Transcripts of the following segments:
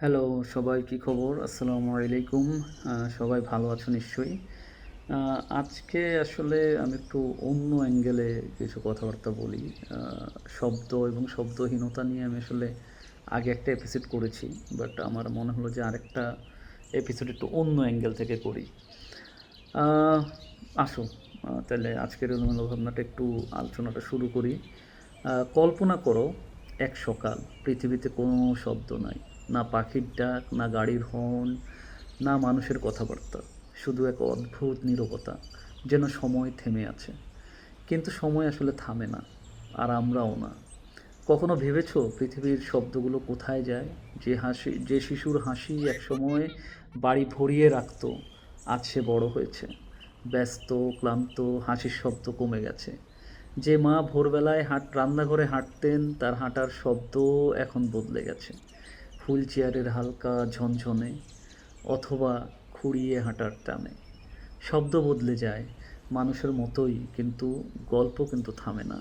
Hello সবাই, কি খবর? আসসালামু আলাইকুম। সবাই ভালো আছো নিশ্চয়ই। আজকে আসলে আমি একটু অন্য অ্যাঙ্গেলে কিছু কথাবার্তা বলি। আ শব্দ এবং শব্দহীনতা নিয়ে আমি আসলে আগে একটা এপিসোড করেছি। বাট আমার মনে হলো যে আরেকটা এপিসোড একটু অন্য অ্যাঙ্গেল থেকে করি। আ আসো, তাহলে আজকের এলোমেলো ভাবনাটা একটু আলোচনাটা শুরু করি। কল্পনা করো, এক সকাল, পৃথিবীতে কোনো শব্দ নাই। না পাখির ডাক, না গাড়ির হর্ন, না মানুষের কথাবার্তা। শুধু এক অদ্ভুত নীরবতা, যেন সময় থেমে আছে। কিন্তু সময় আসলে থামে না, আর আমরাও না। কখনো ভেবেছো পৃথিবীর শব্দগুলো কোথায় যায়? যে শিশুর হাসি একসময় বাড়ি ভরিয়ে রাখতো, আজ সে বড় হয়েছে, ব্যস্ত, ক্লান্ত, হাসির শব্দ কমে গেছে। যে মা ভোরবেলায় রান্নাঘরে হাঁটতেন, তার হাঁটার শব্দ এখন বদলে গেছে। হুইল চেয়ারের হালকা ঝনঝনে, অথবা খুঁড়িয়ে হাঁটার টানে। শব্দ বদলে যায় মানুষের মতোই, কিন্তু গল্প কিন্তু থামে না।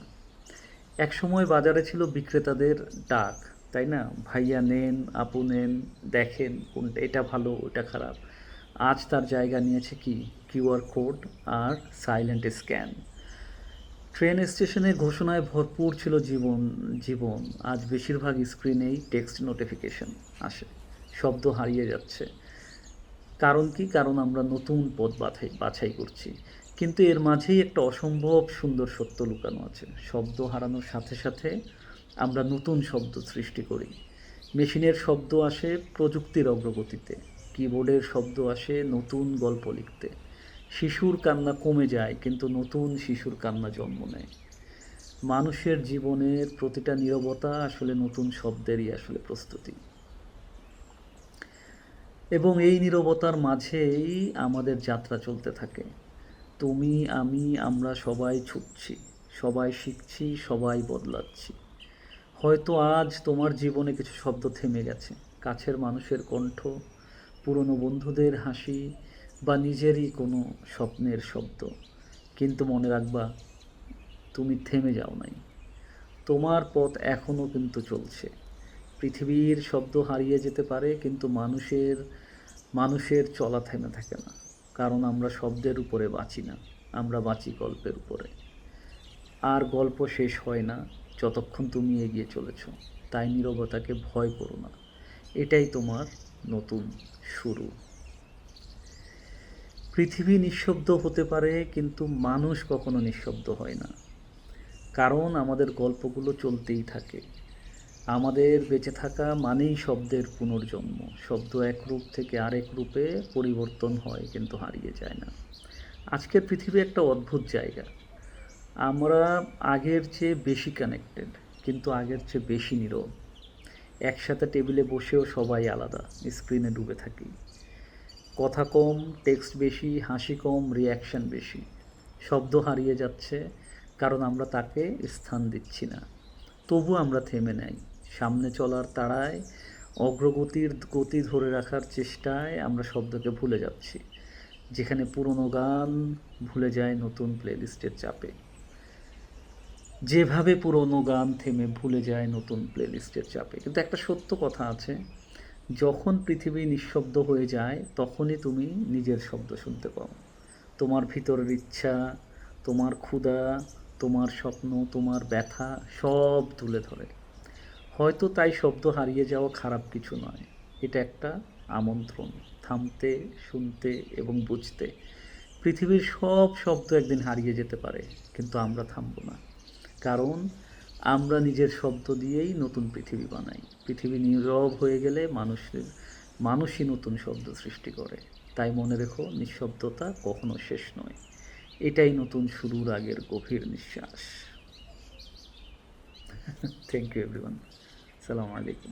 একসময় বাজারে ছিল বিক্রেতাদের ডাক, তাই না? ভাইয়া নেন, আপু নেন, দেখেন কোনটা, এটা ভালো, ওটা খারাপ। আজ তার জায়গা নিয়েছে কি? কিউআর কোড আর সাইলেন্ট স্ক্যান। ট্রেন স্টেশনে ঘোষণায় ভরপুর ছিল জীবন। জীবন আজ বেশিরভাগ স্ক্রিনেই টেক্সট নোটিফিকেশন আসে। শব্দ হারিয়ে যাচ্ছে। কারণ কি? কারণ আমরা নতুন পথ বাছাই করছি। কিন্তু এর মাঝেই একটা অসম্ভব সুন্দর সত্য লুকানো আছে। শব্দ হারানোর সাথে সাথে আমরা নতুন শব্দ সৃষ্টি করি। মেশিনের শব্দ আসে প্রযুক্তির অগ্রগতিতে, কিবোর্ডের শব্দ আসে নতুন গল্প লিখতে। শিশুর কান্না কমে যায়, কিন্তু নতুন শিশুর কান্না জন্ম নেয়। মানুষের জীবনের প্রতিটা নীরবতা আসলে নতুন শব্দেরই আসলে প্রস্তুতি। এবং এই নীরবতার মাঝেই আমাদের যাত্রা চলতে থাকে। তুমি, আমি, আমরা সবাই ছুটছি, সবাই শিখছি, সবাই বদলাচ্ছি। হয়তো আজ তোমার জীবনে কিছু শব্দ থেমে গেছে, কাছের মানুষের কণ্ঠ, পুরনো বন্ধুদের হাসি, বা নিজেরই কোনো স্বপ্নের শব্দ। কিন্তু মনে রাখবা, তুমি থেমে যাও নাই। তোমার পথ এখনও কিন্তু চলছে। পৃথিবীর শব্দ হারিয়ে যেতে পারে, কিন্তু মানুষের চলা থেমে থাকে না। কারণ আমরা শব্দের উপরে বাঁচি না, আমরা বাঁচি গল্পের উপরে। আর গল্প শেষ হয় না যতক্ষণ তুমি এগিয়ে চলেছ। তাই নীরবতাকে ভয় করো না, এটাই তোমার নতুন শুরু। পৃথিবী নিঃশব্দ হতে পারে, কিন্তু মানুষ কখনো নিঃশব্দ হয় না। কারণ আমাদের গল্পগুলো চলতেই থাকে। আমাদের বেঁচে থাকা মানেই শব্দের পুনর্জন্ম। শব্দ এক রূপ থেকে আরেক রূপে পরিবর্তন হয়, কিন্তু হারিয়ে যায় না। আজকের পৃথিবী একটা অদ্ভুত জায়গা। আমরা আগের চেয়ে বেশি কানেক্টেড, কিন্তু আগের চেয়ে বেশি নীরব। একসাথে টেবিলে বসেও সবাই আলাদা, স্ক্রিনে ডুবে থাকি। কথা কম, টেক্সট বেশি, হাসি কম, রিয়াকশন বেশি। শব্দ হারিয়ে যাচ্ছে, কারণ আমরা তাকে স্থান দিচ্ছি না। তবু আমরা থেমে নাই। সামনে চলার তাড়ায়, অগ্রগতির গতি ধরে রাখার চেষ্টায় আমরা শব্দকে ভুলে যাচ্ছি। যেখানে পুরনো গান ভুলে যায় নতুন প্লেলিস্টের চাপে। যেভাবে পুরনো গান থেমে ভুলে যায় নতুন প্লেলিস্টের চাপে। কিন্তু একটা সত্য কথা আছে, যখন পৃথিবী নিঃশব্দ হয়ে যায়, তখনই তুমি নিজের শব্দ শুনতে পাও। তোমার ভিতরের ইচ্ছা, তোমার ক্ষুধা, তোমার স্বপ্ন, তোমার ব্যথা, সব তুলে ধরে। হয়তো তাই শব্দ হারিয়ে যাওয়া খারাপ কিছু নয়, এটা একটা আমন্ত্রণ, থামতে, শুনতে এবং বুঝতে। পৃথিবীর সব শব্দ একদিন হারিয়ে যেতে পারে, কিন্তু আমরা থামব না। কারণ আমরা নিজের শব্দ দিয়েই নতুন পৃথিবী বানাই। পৃথিবী নীরব হয়ে গেলে মানুষই নতুন শব্দ সৃষ্টি করে। তাই মনে রেখো, নিঃশব্দতা কখনো শেষ নয়, এটাই নতুন শুরুর আগের গভীর নিঃশ্বাস। Thank you everyone. সালাম আলাইকুম।